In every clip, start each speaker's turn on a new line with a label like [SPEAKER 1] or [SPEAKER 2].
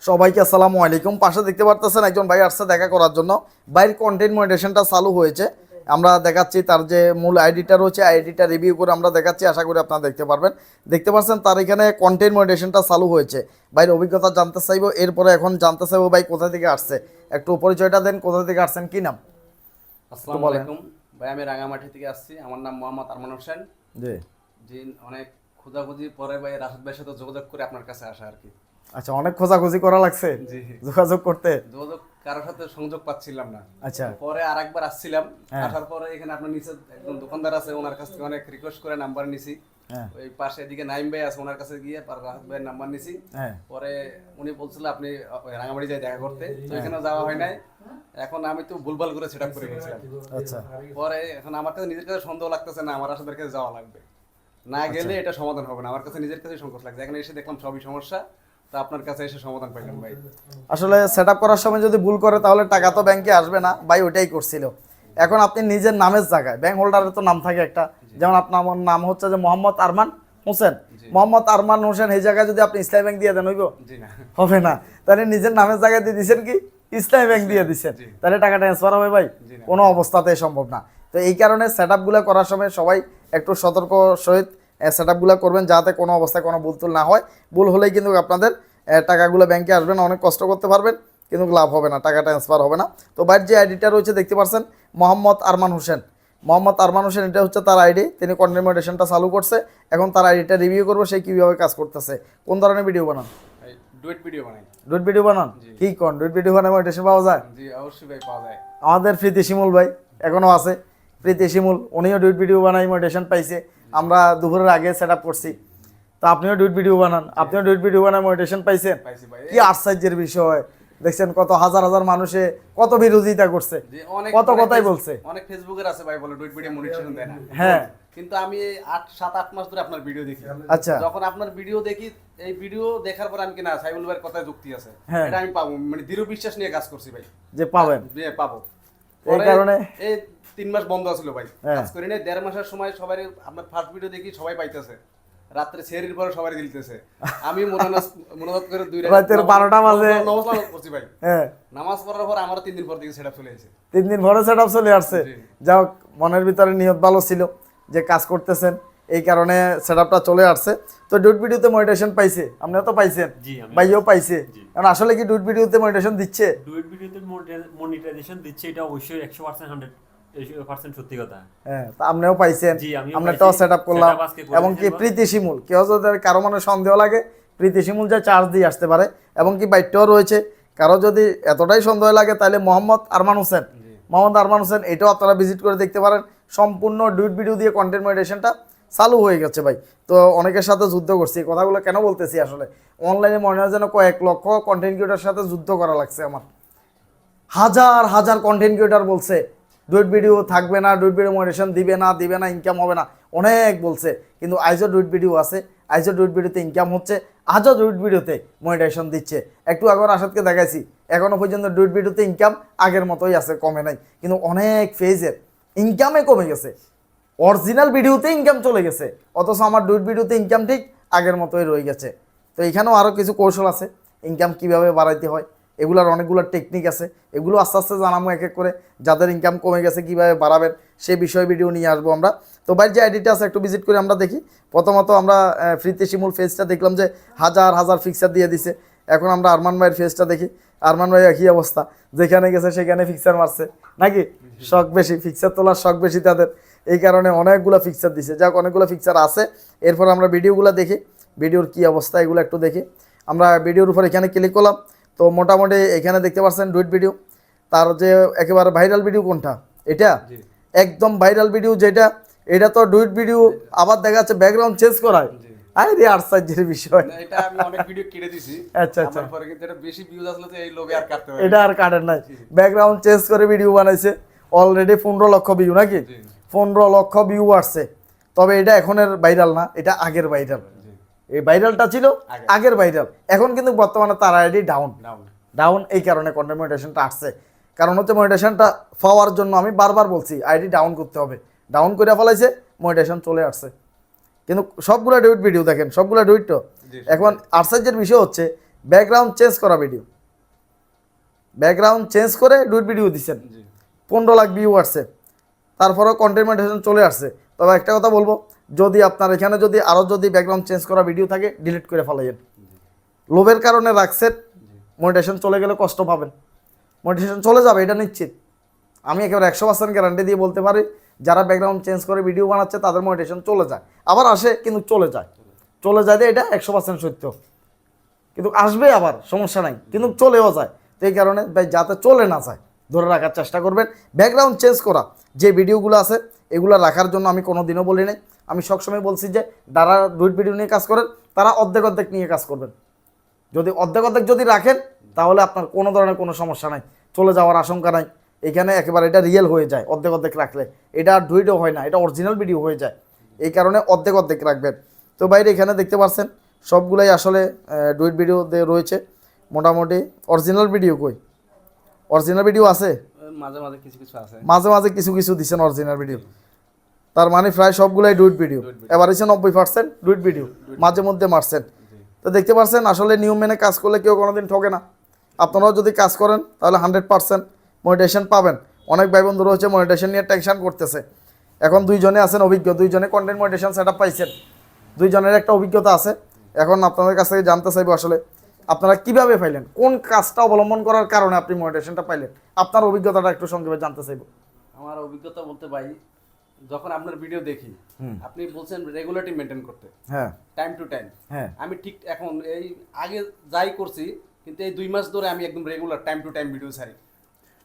[SPEAKER 1] সবাইকে আসসালামু আলাইকুম। পাশে দেখতে পারতেছেন একজন ভাই আসছে দেখা করার জন্য। ভাইয়ের কন্টেন্ট মনিটাইজেশনটা চালু হয়েছে, আমরা দেখাচ্ছি। তার যে মূল আইডিটা রয়েছে আইডিটা রিভিউ করে আমরা দেখাচ্ছি, আশা করি আপনারা দেখতে পারবেন। দেখতে পাচ্ছেন তার এখানে কন্টেন্ট মনিটাইজেশনটা চালু হয়েছে। ভাইয়ের অভিজ্ঞতা জানতে চাইবো, এরপরে এখন জানতে চাইবো ভাই কোথা থেকে আসছে, একটু পরিচয়টা দেন, কোথা থেকে আসছেন, কি নাম?
[SPEAKER 2] আসসালামু আলাইকুম ভাই, আমি রাঙামাটি থেকে আসছি। আমার নাম মোহাম্মদ আরমান হোসেন।
[SPEAKER 1] জি
[SPEAKER 2] জি, অনেক খোঁজাখুঁজি পরে ভাই রাশেদ ভাইয়ের সাথে যোগাযোগ করে আপনার কাছে আসা আর কি।
[SPEAKER 1] আচ্ছা, অনেক খোঁজাখুঁজি করা লাগছে
[SPEAKER 2] জি,
[SPEAKER 1] যোগাযোগ করতে।
[SPEAKER 2] যোগাযোগ কারোর সাথে সংযোগ পাচ্ছিলাম না।
[SPEAKER 1] আচ্ছা,
[SPEAKER 2] পরে আরেকবার আসছিলাম,
[SPEAKER 1] হ্যাঁ।
[SPEAKER 2] আসার পরে এখানে আপনার নিচে একজন দোকানদার আছে, ওনার কাছ থেকে অনেক রিকোয়েস্ট করে নাম্বার নিছি।
[SPEAKER 1] হ্যাঁ
[SPEAKER 2] ওই পাশে এদিকে নাইম ভাই আছে, ওনার কাছে গিয়ে রাশেদ ভাইয়ের নাম্বার নিছি।
[SPEAKER 1] হ্যাঁ
[SPEAKER 2] পরে উনি বলছিল আপনি ওই রাঙামাটি যাই দেখা করতে, তো এখানে যাওয়া হয় নাই। এখন আমি তো ভুলভাল করে সেট আপ করে ফেলছিলাম।
[SPEAKER 1] আচ্ছা
[SPEAKER 2] পরে এখন আমার কাছে নিজের কাছে সন্দেহ লাগতেছে না, আমার রাশেদের কাছে যাওয়া লাগবে, না গেলে এটা সমাধান হবে না। আমার কাছে নিজের কাছে সংকোচ লাগছে, এখানে এসে দেখলাম সবই সমস্যা, তা আপনার কাছে এসে সমাধান পাইলাম ভাই।
[SPEAKER 1] আসলে সেট আপ করার সময় যদি ভুল করে তাহলে টাকা তো ব্যাংকে আসবে না, ভাই ওইটাই করছিল। এখন আপনি নিজের নামের জায়গায় ব্যাংক হোল্ডারের তো নাম থাকে একটা, যেমন আপনার আমার নাম হচ্ছে যে মোহাম্মদ আরমান হোসেন। মোহাম্মদ আরমান হোসেন এই জায়গায় যদি আপনি ইসলামী ব্যাংক দিয়ে দেন হইব?
[SPEAKER 2] জি না,
[SPEAKER 1] হবে না। তাহলে নিজের নামের জায়গায় দিয়ে দিচ্ছেন কি ইসলামী ব্যাংক দিয়ে দিচ্ছেন, তাহলে টাকা ট্রান্সফার হবে ভাই? কোনো অবস্থাতেই সম্ভব না। তো এই কারণে সেট আপগুলো করার সময় সবাই একটু সতর্ক সহিত সেট আপগুলো করবেন, যাতে কোনো অবস্থায় কোনো ভুল টুল না হয়। ভুল হলেই কিন্তু আপনাদের টাকাগুলো ব্যাংকে আসবে না, অনেক কষ্ট করতে পারবেন কিন্তু লাভ হবে না, টাকা ট্রান্সফার হবে না। তো বাইরের যে আইডিটা রয়েছে দেখতে পাচ্ছেন মোহাম্মদ আরমান হোসেন। মোহাম্মদ আরমান হোসেন এটা হচ্ছে তার আইডি, তিনি কন্টেন্ট মনিটাইজেশনটা চালু করছে। এখন তার আইডিটা রিভিউ করবো, সে কীভাবে কাজ করতেছে, কোন ধরনের ভিডিও বানান।
[SPEAKER 2] ডুয়েট ভিডিও বানাই।
[SPEAKER 1] ডুইট ভিডিও বানান? কি কোন ডুইট ভিডিও বানায় মনিটাইজেশন পাওয়া যায়?
[SPEAKER 2] জি অবশ্যই ভাই, পাওয়া যায়।
[SPEAKER 1] আমাদের প্রীতি শিমুল ভাই এখনও আছে, প্রীতি শিমুল, উনিও ডুইট ভিডিও বানাই মনিটাইজেশন পাইছে। আমরা দুপুরের আগে সেট আপ করছি, তো আপনিও ডুইট ভিডিও বানান, আপনিও ডুইট ভিডিও বানায় মনিটাইজেশন পাইছেন।
[SPEAKER 2] পাইছি ভাই।
[SPEAKER 1] কি আশ্চর্যের বিষয় দেখছেন, কত হাজার হাজার মানুষে কত বিরোধিতা করছে,
[SPEAKER 2] জি, অনেক
[SPEAKER 1] কত কথাই বলছে।
[SPEAKER 2] অনেক ফেসবুকের আছে ভাই বলে ডুয়েট ভিডিও মনিটাইজেশন দেয় না।
[SPEAKER 1] হ্যাঁ,
[SPEAKER 2] কিন্তু আমি 7-8 মাস ধরে আপনার ভিডিও দেখি।
[SPEAKER 1] আচ্ছা,
[SPEAKER 2] যখন আপনার ভিডিও দেখি, এই ভিডিও দেখার পর আমি কিনা সাইবুল ভাইয়ের কথায় যুক্তি আছে,
[SPEAKER 1] হ্যাঁ।
[SPEAKER 2] এটা আমি পাবো, মানে দৃঢ় বিশ্বাস নিয়ে কাজ করছি ভাই
[SPEAKER 1] যে পাবেন।
[SPEAKER 2] যে পাবো।
[SPEAKER 1] এই কারণে
[SPEAKER 2] এই 3 মাস বন্ধ ছিল ভাই,
[SPEAKER 1] হ্যাঁ।
[SPEAKER 2] কাজ করি নাই। 1.5 মাসের সময় সবাই আপনার ফার্স্ট ভিডিও দেখি সবাই পাইতেছে, রাত্রে সেহরির পরে সবাই দিলতেছে। আমি মনোনাথ করে 2
[SPEAKER 1] রাতের 12টা বাজে
[SPEAKER 2] নামাজ করছি ভাই।
[SPEAKER 1] হ্যাঁ,
[SPEAKER 2] নামাজ পড়ার পর আমার 3 দিন পর থেকে সেটআপ চলে এসেছে।
[SPEAKER 1] 3 দিন পরে সেট আপ চলে আসছে।
[SPEAKER 2] জি।
[SPEAKER 1] যাও, মনের ভিতরে নিয়ত ভালো ছিল যে কাজ করতেছেন, এই কারণে সেট আপটা চলে আসছে। তো ডুইট ভিডিওতে মনিটাইজেশন পাইছে, আপনিও তো পাইছেন,
[SPEAKER 3] জি, আমি
[SPEAKER 1] ভাইও পাইছে।
[SPEAKER 3] জি।
[SPEAKER 1] এখন আসলে কি ডুইট ভিডিওতে মনিটাইজেশন দিচ্ছে?
[SPEAKER 3] ডুয়েট ভিডিওতে মনিটাইজেশন দিচ্ছে, এটা অবশ্যই 100% 100% সত্যি কথা।
[SPEAKER 1] হ্যাঁ, তা আপনিও পাইছেন,
[SPEAKER 3] জি, আমিও
[SPEAKER 1] আপনারটাও
[SPEAKER 3] পাইছি।
[SPEAKER 1] সেট আপ করলাম।
[SPEAKER 3] Setup আজকে করে
[SPEAKER 1] এবং কি
[SPEAKER 3] ফেলবো।
[SPEAKER 1] প্রীতি শিমুল, কেউ যদি কারো মনে সন্দেহ লাগে, প্রীতি শিমুল যা চার্জ দিয়ে আসতে পারে। এবং কি বাইকটাও রয়েছে, কারো যদি এতটাই সন্দেহ লাগে তাহলে মোহাম্মদ আরমান হোসেন, মোহাম্মদ আরমান হোসেন এটাও আপনারা ভিজিট করে দেখতে পারেন। সম্পূর্ণ ডুইট ভিডিও দিয়ে কন্টেন্ট মনিটাইজেশনটা চালু হয়ে গেছে ভাই। তো অনেকের সাথে যুদ্ধ করছি, এই কথাগুলো কেন বলতেছি, আসলে অনলাইনে মনে হয় যেন কয়েক লক্ষ কন্টেন্ট ক্রিয়েটার সাথে যুদ্ধ করা লাগছে আমার। হাজার হাজার কন্টেন্ট ক্রিয়েটার বলছে ডুইট ভিডিও থাকবে না, ডুইট ভিডিও মনিটাইজেশন দিবে না, ইনকাম হবে না, অনেক বলছে। কিন্তু আইজও ডুইট ভিডিও আছে, আইজও ডুইট ভিডিওতে ইনকাম হচ্ছে, আজও ডুইট ভিডিওতে মনিটাইজেশন দিচ্ছে। একটু আগে আসাদকে দেখাইছি, এখনও পর্যন্ত ডুইট ভিডিওতে ইনকাম আগের মতোই আছে, কমে নাই। কিন্তু অনেক ফেজের ইনকামে কমে গেছে, অরিজিনাল ভিডিওতে ইনকাম চলে গেছে, অথচ আমার ডুইট ভিডিওতে ইনকাম ঠিক আগের মতোই রয়ে গেছে। তো এখানেও আরও কিছু কৌশল আছে, ইনকাম কিভাবে বাড়াইতে হয়, এগুলোর অনেকগুলো টেকনিক আছে, এগুলো আস্তে আস্তে জানাবো এক এক করে। যাদের ইনকাম কমে গেছে কীভাবে বাড়াবেন সে বিষয়ে ভিডিও নিয়ে আসবো আমরা। তো বাইরের যে আইডিটা আছে একটু ভিজিট করে আমরা দেখি। প্রথমত আমরা ফ্রিতে শিমুল ফেজটা দেখলাম যে হাজার হাজার ফিক্সার দিয়ে দিছে। এখন আমরা আরমান ভাইয়ের ফেজটা দেখি। আরমান ভাই একই অবস্থা, যেখানে গেছে সেখানে ফিক্সার মারছে, নাকি শখ বেশি, ফিক্সার তোলার শখ বেশি তাদের, এই কারণে অনেকগুলো ফিক্সার দিছে। যাক, অনেকগুলো ফিক্সার আছে। এরপর আমরা ভিডিওগুলো দেখি, ভিডিওর কী অবস্থা এগুলো একটু দেখি। আমরা ভিডিওর উপর এখানে ক্লিক করলাম, তো মোটামুটি এখানে দেখতে পাচ্ছেন ডুইট ভিডিও। তার যে একেবারে ভাইরাল ভিডিও কোনটা, এটা একদম ভাইরাল ভিডিও যেটা, এটা তো ডুইট ভিডিও। আবার দেখা যাচ্ছে ব্যাকগ্রাউন্ড চেঞ্জ করায়, আরে আশ্চর্যের বিষয়।
[SPEAKER 2] না, এটা আমি অনেক ভিডিও কেটে দিছি।
[SPEAKER 1] আচ্ছা আচ্ছা,
[SPEAKER 2] আমার পরে কিন্তু এটা বেশি ভিউজ আসলে তো এই লোকে আর কাটতে পারে
[SPEAKER 1] এটা আর কাটেন নাই, ব্যাকগ্রাউন্ড চেঞ্জ করে ভিডিও বানাইছে। অলরেডি 15 লক্ষ ভিউ, নাকি 15 লক্ষ ভিউ আসছে। তবে এটা এখনের ভাইরাল না, এটা আগের ভাইরাল। এই ভাইরালটা ছিল আগের ভাইরাল, এখন কিন্তু বর্তমানে তার আইডি ডাউন। এই কারণে কন্টেন্ট মনিটাইজেশনটা আসছে। কারণ হচ্ছে মনিটাইজেশনটা পাওয়ার জন্য আমি বারবার বলছি আইডি ডাউন করতে হবে, ডাউন করে ফেলাইছে, মনিটাইজেশন চলে আসছে। কিন্তু সবগুলো ডুইট ভিডিও দেখেন, সবগুলো ডুইট। তো এখন আশ্চর্যের বিষয় হচ্ছে ব্যাকগ্রাউন্ড চেঞ্জ করা ভিডিও, ব্যাকগ্রাউন্ড চেঞ্জ করে ডুইট ভিডিও দিচ্ছেন,
[SPEAKER 2] জি
[SPEAKER 1] 15 লাখ ভিউ আসছে, তারপরেও কন্টেন্ট মনিটাইজেশন চলে আসছে। তবে একটা কথা বলবো, যদি আপনার এখানে যদি আরও যদি ব্যাকগ্রাউন্ড চেঞ্জ করা ভিডিও থাকে ডিলিট করে ফেলাইয়েন। লোভের কারণে রাখছেন, মনিটাইজেশন চলে গেলে কষ্ট পাবেন, মনিটাইজেশন চলে যাবে এটা নিশ্চিত। আমি একেবারে 100% গ্যারান্টি দিয়ে বলতে পারি, যারা ব্যাকগ্রাউন্ড চেঞ্জ করে ভিডিও বানাচ্ছে তাদের মনিটাইজেশন চলে যায়, আবার আসে কিন্তু চলে যায়, চলে যায় এটা 100% সত্য, কিন্তু আসবে আবার সমস্যা নাই, কিন্তু চলেও যায়। তো এই কারণে ভাই যাতে চলে না যায় ধরে রাখার চেষ্টা করবেন। ব্যাকগ্রাউন্ড চেঞ্জ করা যে ভিডিওগুলো আছে এগুলো রাখার জন্য আমি কোনো দিনও বলি নাই, আমি সবসময় বলছি যে যারা ডুইট ভিডিও নিয়ে কাজ করেন তারা অর্ধেক অর্ধেক নিয়ে কাজ করবেন। যদি অর্ধেক অর্ধেক যদি রাখেন তাহলে আপনার কোনো ধরনের কোনো সমস্যা নাই, চলে যাওয়ার আশঙ্কা নাই। এখানে একেবারে এটা রিয়েল হয়ে যায় অর্ধেক অর্ধেক রাখলে, এটা আর ডুইটও হয় না, এটা অরিজিনাল ভিডিও হয়ে যায়, এই কারণে অর্ধেক অর্ধেক রাখবেন। তো বাইরে এখানে দেখতে পাচ্ছেন সবগুলাই আসলে ডুইট ভিডিও রয়েছে মোটামুটি। অরিজিনাল ভিডিও কই, অরিজিনাল ভিডিও আছে
[SPEAKER 2] মাঝে মাঝে কিছু কিছু আছে,
[SPEAKER 1] মাঝে মাঝে কিছু কিছু দিচ্ছেন অরিজিনাল ভিডিও, তার মানে প্রায় সবগুলাই ডুইট ভিডিও। এবার হচ্ছে 90% ডুইট ভিডিও, মাঝে মধ্যে মারছেন। তো দেখতে পাচ্ছেন আসলে নিয়ম মেনে কাজ করলে কেউ কোনোদিন ঠকে না। আপনারাও যদি কাজ করেন তাহলে 100% মনিটাইজেশন পাবেন। অনেক ভাই বন্ধুরা হচ্ছে মনিটাইজেশন নিয়ে টেনশন করতেছে। এখন দুইজনে আছেন অভিজ্ঞ, দুইজনে কন্টেন্ট মনিটাইজেশন সেটআপ পাইছেন, দুইজনের একটা অভিজ্ঞতা আছে। এখন আপনাদের কাছ থেকে জানতে চাইবো আসলে আপনারা কিভাবে পাইলেন, কোন কাজটা অবলম্বন করার কারণে আপনি মনিটাইজেশনটা পাইলেন, আপনার অভিজ্ঞতাটা একটু সংক্ষেপে জানতে চাইবো।
[SPEAKER 2] আমার অভিজ্ঞতা বলতে ভাই, যখন আপনার ভিডিও দেখি আপনি বলছেন রেগুলারিটি মেনটেন করতে,
[SPEAKER 1] হ্যাঁ
[SPEAKER 2] টাইম টু টাইম,
[SPEAKER 1] হ্যাঁ
[SPEAKER 2] আমি ঠিক এখন এই আগে যাই করছি, কিন্তু এই 2 মাস ধরে আমি একদম regular time to time video ছাড়ি।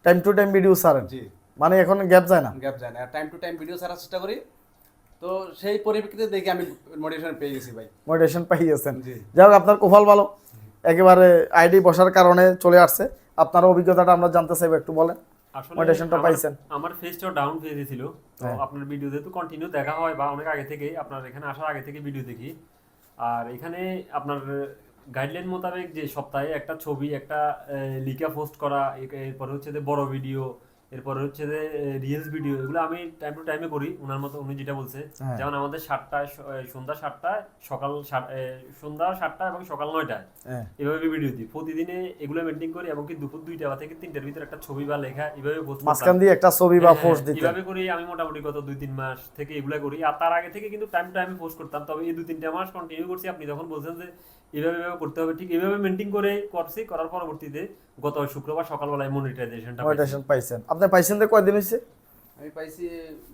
[SPEAKER 1] টাইম টু টাইম ভিডিও ছাড়েন,
[SPEAKER 2] জি
[SPEAKER 1] মানে এখন গ্যাপ যায় না।
[SPEAKER 2] গ্যাপ যায় না, টাইম টু টাইম ভিডিও ছাড়ার চেষ্টা করি। তো সেই পরিপ্রেক্ষিতে দেখি আমি মোটিভেশন পেয়ে গেছি ভাই।
[SPEAKER 1] মোটিভেশন পাইয়েছেন,
[SPEAKER 2] জি।
[SPEAKER 1] যাই হোক আপনার কপাল ভালো, একেবারে আইডি বসার কারণে চলে আসছে। আপনার অভিজ্ঞতাটা আমরা জানতে চাইবো, একটু বলেন।
[SPEAKER 3] আসলে
[SPEAKER 1] মোটিভেশনটা পাইছেন?
[SPEAKER 3] আমার ফেসটাও ডাউন পেজে ছিল, তো
[SPEAKER 1] হ্যাঁ।
[SPEAKER 3] আপনার ভিডিও যেহেতু কন্টিনিউ দেখা হয় বা অনেক আগে থেকেই আপনার এখানে আসার আগে থেকে ভিডিও দেখি, আর এখানে আপনার গাইডলাইন মোতাবেক যে সপ্তাহে একটা ছবি একটা লিখা পোস্ট করা, এরপরে হচ্ছে যে বড় ভিডিও, এরপরে হচ্ছে যে রিলস ভিডিও, এগুলো আমি টাইম টু টাইমে করি ওনার মতো, উনি যেটা বলছে।
[SPEAKER 1] হ্যাঁ।
[SPEAKER 3] যেমন আমাদের 7টায় সন্ধ্যা 7টায়, সন্ধ্যা 7টা এবং সকাল 9টায়
[SPEAKER 1] হ্যাঁ
[SPEAKER 3] এভাবে ভিডিও দিই প্রতিদিনে, এগুলো মেনটেন করি। এবং কি দুপুর 2টা থেকে 3টার ভিতরে একটা ছবি বা লেখা এভাবে পোস্ট
[SPEAKER 1] মাঝখান দিয়ে একটা ছবি বা
[SPEAKER 3] হ্যাঁ,
[SPEAKER 1] পোস্ট দিতে।
[SPEAKER 3] এভাবে করি আমি মোটামুটি গত 2-3 মাস থেকে এগুলা করি। আর তার আগে থেকে কিন্তু টাইম টাইমে পোস্ট করতাম, তবে এই 2-3টা মাস কন্টিনিউ করছি। আপনি যখন বলছেন যে এভাবে করতে হবে, ঠিক এভাবে মেনটেন করে করছি, করার পরবর্তীতে গত শুক্রবার সকালবেলায় মনিটাইজেশনটা
[SPEAKER 1] মোটিভেশন পাইছেন। আপনি পাইছেন যে কয়দিন হয়েছে?
[SPEAKER 2] আমি পাইছি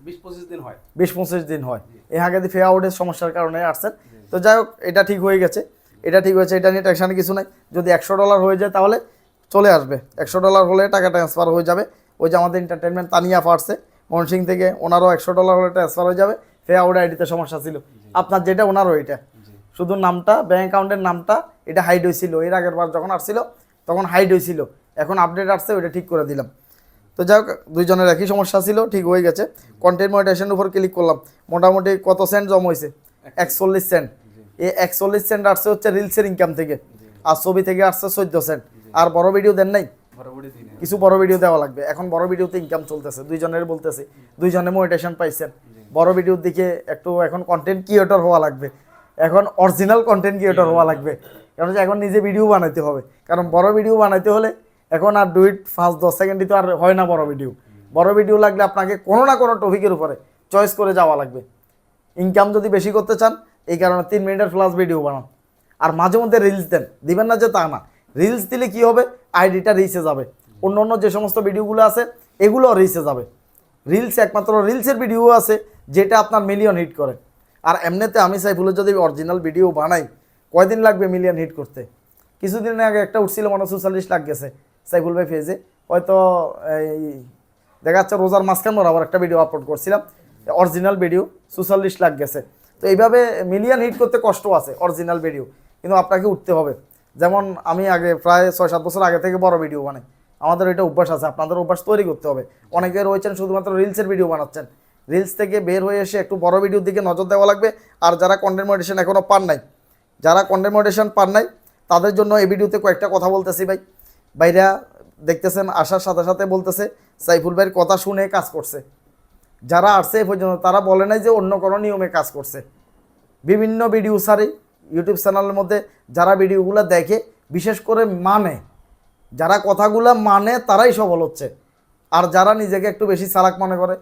[SPEAKER 2] 20-25 দিন হয়।
[SPEAKER 1] 20-25 দিন হয়। এই আগে দিয়ে ফে আউটের সমস্যার কারণে আসছেন। তো যাই হোক এটা ঠিক হয়ে গেছে, এটা ঠিক হয়েছে, এটা নিয়ে টেনশনে কিছু নাই। যদি $100 হয়ে যায় তাহলে চলে আসবে, $100 হলে টাকা ট্রান্সফার হয়ে যাবে। ওই যে আমাদের এন্টারটেনমেন্ট তানিয়া ফার্সে মনসিং থেকে, ওনারও $100 হলে ট্রান্সফার হয়ে যাবে। ফে আউট আইডিতে সমস্যা ছিল, আপনার যেটা ওনারও এটা, শুধু নামটা ব্যাঙ্ক অ্যাকাউন্টের নামটা এটা হাইড হয়েছিল, এর আগের বার যখন আসছিল তখন হাইড হয়েছিল, এখন আপডেট আসছে ওইটা ঠিক করে দিলাম। তো যাই হোক দুইজনের একই সমস্যা ছিল, ঠিক হয়ে গেছে। কন্টেন্ট মনিটাইজেশনের উপর ক্লিক করলাম, মোটামুটি কত সেন্ট জমা হয়েছে? 41 সেন্ট। এই 41 সেন্ট আসছে হচ্ছে রিলসের ইনকাম থেকে, আর ছবি থেকে আসছে 14 সেন্ট। আর বড় ভিডিও দেন নাই,
[SPEAKER 2] বরাবরই দিনে
[SPEAKER 1] কিছু বড় ভিডিও দেওয়া লাগবে। এখন বড় ভিডিওতে ইনকাম চলতেছে, দুইজনের বলতেছে, দুইজনে মনিটাইজেশন পাইছেন। বড় ভিডিওর দিকে একটু এখন কন্টেন্ট ক্রিয়েটর হওয়া লাগবে, এখন অরিজিনাল কন্টেন্ট ক্রিয়েটর হওয়া লাগবে, কারণ যে এখন নিজে ভিডিও বানাইতে হবে। কারণ বড় ভিডিও বানাইতে হলে এখন আর 2-5-10 সেকেন্ডই তো আর হয় না বড় ভিডিও। বড় ভিডিও লাগলে আপনাকে কোনো না কোনো টপিকের উপরে চয়েস করে যাওয়া লাগবে। ইনকাম যদি বেশি করতে চান এই কারণে 3 মিনিটের প্লাস ভিডিও বানান, আর মাঝে মধ্যে রিলস দেন, দিবেন না যে তা না। রিলস দিলে কি হবে, আইডিটা রিচে যাবে, অন্য অন্য যে সমস্ত ভিডিওগুলো আছে এগুলো রিচে যাবে। রিলস একমাত্র রিলসের ভিডিও আছে যেটা আপনার মিলিয়ন হিট করে। আর এমনিতে আমি সাইফুলের যদি অরিজিনাল ভিডিও বানাই কয়দিন লাগবে মিলিয়ন হিট করতে? কিছুদিন আগে একটা উঠছিল মনে 44 লাখ গেছে সাইফুল ভাই ফেজে, হয়তো এই দেখা যাচ্ছে রোজার মাঝখান বরাবর একটা ভিডিও আপলোড করছিলাম, অরিজিনাল ভিডিও 44 লাখ গেছে। তো এইভাবে মিলিয়ন হিট করতে কষ্ট আছে অরিজিনাল ভিডিও, কিন্তু আপনাকে উঠতে হবে। যেমন আমি আগে প্রায় 6-7 বছর আগে থেকে বড় ভিডিও বানাই, আমাদের এটা অভ্যাস আছে, আপনাদের অভ্যাস তৈরি করতে হবে। অনেকে রয়েছেন শুধুমাত্র রিলসের ভিডিও বানাচ্ছেন, রিলস থেকে বের হয়ে এসে একটু বড় ভিডিওর দিকে নজর দেওয়া লাগবে। আর যারা কন্টেন্ট মনিটাইজেশন এখনও পান নাই, যারা কন্টেন্ট মনিটাইজেশন পান নাই তাদের জন্য এই ভিডিওতে কয়েকটা কথা বলতেছি ভাই। ভাইরা দেখতেছেন আসার সাথে সাথে বলতেছে সাইফুল ভাইয়ের কথা শুনে কাজ করছে। যারা আসছে এ পর্যন্ত তারা বলে নাই যে অন্য কোনো নিয়মে কাজ করছে। বিভিন্ন ভিডিও সারি ইউটিউব চ্যানেলের মধ্যে যারা ভিডিওগুলো দেখে বিশেষ করে মানে, যারা কথাগুলো মানে তারাই সফল হচ্ছে। আর যারা নিজেকে একটু বেশি চালাক মনে করে,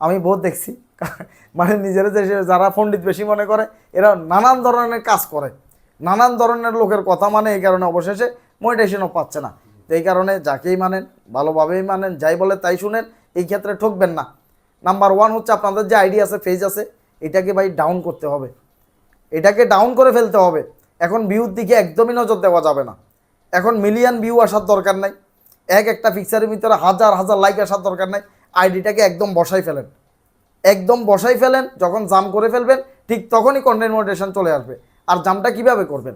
[SPEAKER 1] আমি বহুত দেখছি মানে নিজেরা যে যারা পণ্ডিত বেশি মনে করে, এরা নানান ধরনের কাজ করে, নানান ধরনের লোকের কথা মানে, এই কারণে অবশেষে মনিটাইজেশনও পাচ্ছে না। তো এই কারণে যাকেই মানেন, ভালোভাবেই মানেন, যাই বলে তাই শুনেন, এই ক্ষেত্রে ঠকবেন না। নাম্বার 1 হচ্ছে আপনাদের যে আইডি আছে, পেজ আছে, এটাকে ভাই ডাউন করতে হবে, এটাকে ডাউন করে ফেলতে হবে। এখন ভিউর দিকে একদমই নজর দেওয়া যাবে না। এখন মিলিয়ন ভিউ আসার দরকার নাই, একটা পিকচারের ভিতরে হাজার হাজার লাইক আসার দরকার নাই। আইডিটাকে একদম বসাই ফেলেন, একদম বসাই ফেলেন। যখন জাম করে ফেলবেন ঠিক তখনই কন্টেন্ট মনিটাইজেশন চলে আসবে। আর জামটা কিভাবে করবেন?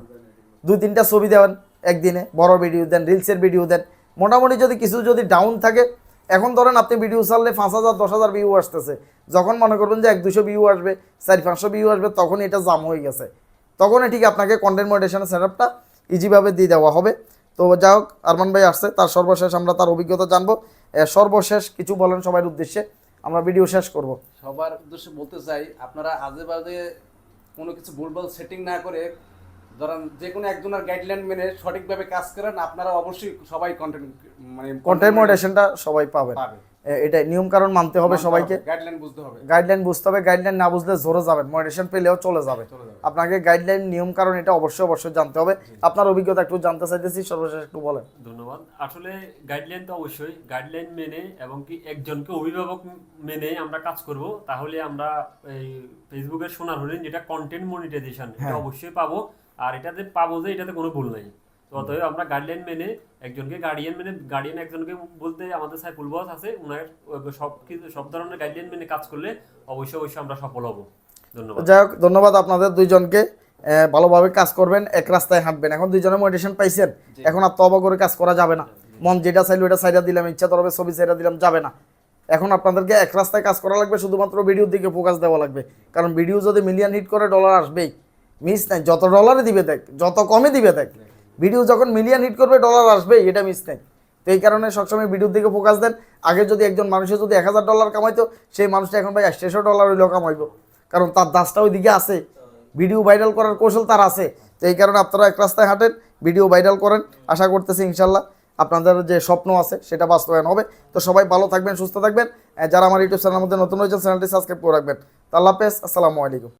[SPEAKER 1] 2-3টা ছবি দেন একদিনে, বড় ভিডিও দেন, রিলসের ভিডিও দেন। মোটামুটি যদি কিছু যদি ডাউন থাকে, এখন ধরেন আপনি ভিডিও ছাড়লে 5,000 10,000 ভিউ আসতেছে, যখন মনে করবেন যে 1-200 ভিউ আসবে, 400-500 ভিউ আসবে, তখন এটা জাম হয়ে গেছে, তখনই ঠিক আপনাকে কন্টেন্ট মনিটাইজেশনের সেটআপটা ইজিভাবে দিয়ে দেওয়া হবে। তো যাই হোক, আরমান ভাই আসছে, তার সর্বশেষ আমরা তার অভিজ্ঞতা জানবো। সর্বশেষ কিছু বলেন সবার উদ্দেশ্যে, আমরা ভিডিও শেষ করব।
[SPEAKER 2] সবার উদ্দেশ্যে বলতে চাই, আপনারা আজে বাজে কোনো কিছু ভুলভাল সেটিং না করে, ধরেন যে কোনো একজনের গাইডলাইন মেনে সঠিকভাবে কাজ করেন, আপনারা অবশ্যই সবাই
[SPEAKER 1] কন্টেন্ট মনিটাইজেশনটা সবাই পাবেন।
[SPEAKER 2] পাবে।
[SPEAKER 1] এটাই নিয়ম কারণ মানতে হবে সবাইকে,
[SPEAKER 2] গাইডলাইন বুঝতে হবে।
[SPEAKER 1] গাইডলাইন বুঝতে হবে। গাইডলাইন না বুঝলে জোরে যাবেন, মনিটাইজেশন পেলেও চলে যাবে। আপনাকে গাইডলাইন নিয়ম কারণ এটা অবশ্যই অবশ্যই জানতে হবে। আপনার অভিজ্ঞতা একটু জানতে চাইতেছি, সর্বশেষ একটু বলেন।
[SPEAKER 3] ধন্যবাদ। আসলে গাইডলাইন তো অবশ্যই গাইডলাইন মেনে এবং কি একজনকে অভিভাবক মেনে আমরা কাজ করব, তাহলে আমরা এই ফেসবুকের সোনার হরিণ যেটা কন্টেন্ট মনিটাইজেশন, এটা অবশ্যই পাবো। আর এটাতে পাবো যে এটাতে কোনো ভুল নাই। তো অতএব আমরা গাইডলাইন মেনে একজনকে গার্ডিয়ান একজনকে বলতে আমাদের সাইফুল বস আছে, উনার সব ধরনের গাইডলাইন মেনে কাজ করলে অবশ্যই অবশ্যই আমরা সফল হব। ধন্যবাদ।
[SPEAKER 1] যাই হোক, ধন্যবাদ আপনাদের দুইজনকে। ভালোভাবে কাজ করবেন, এক রাস্তায় হাঁটবেন। এখন দুইজনে মোটিভেশন পাইছেন, এখন আর তবা করে কাজ করা যাবে না। মন যেটা চাইলো এটা সাইডা দিলাম, ইচ্ছা তরবে ছবি সাইডা দিলাম, যাবে না। এখন আপনাদেরকে এক রাস্তায় কাজ করা লাগবে, শুধুমাত্র ভিডিওর দিকে ফোকাস দেওয়া লাগবে। কারণ ভিডিও যদি মিলিয়ন হিট করে ডলার আসবেই, মিস নাই। যত ডলারে দিবে দেখ, যত কমে দিবে দেখ, ভিডিও যখন মিলিয়ন হিট করবে ডলার আসবেই, এটা মিস নাই। তো এই কারণে সবসময় ভিডিওর দিকে ফোকাস দেন। আগে যদি একজন মানুষের যদি $1,000 কামাইতো, সেই মানুষটা এখন ভাই $800 হইলেও কামাইব, কারণ তার দাসটা ওইদিকে আছে, ভিডিও ভাইরাল করার কৌশল তার আছে। তো এই কারণে আপনারা এক রাস্তায় হাঁটেন, ভিডিও ভাইরাল করেন। আশা করতেছি ইনশাল্লাহ আপনাদের যে স্বপ্ন আছে সেটা বাস্তবায়ন হবে। তো সবাই ভালো থাকবেন, সুস্থ থাকবেন। যারা আমার ইউটিউব চ্যানেলের মধ্যে নতুন হয়েছেন, চ্যানেলটি সাবস্ক্রাইব করে রাখবেন। তো আল্লাহ হাফেজ, আসসালামু আলাইকুম।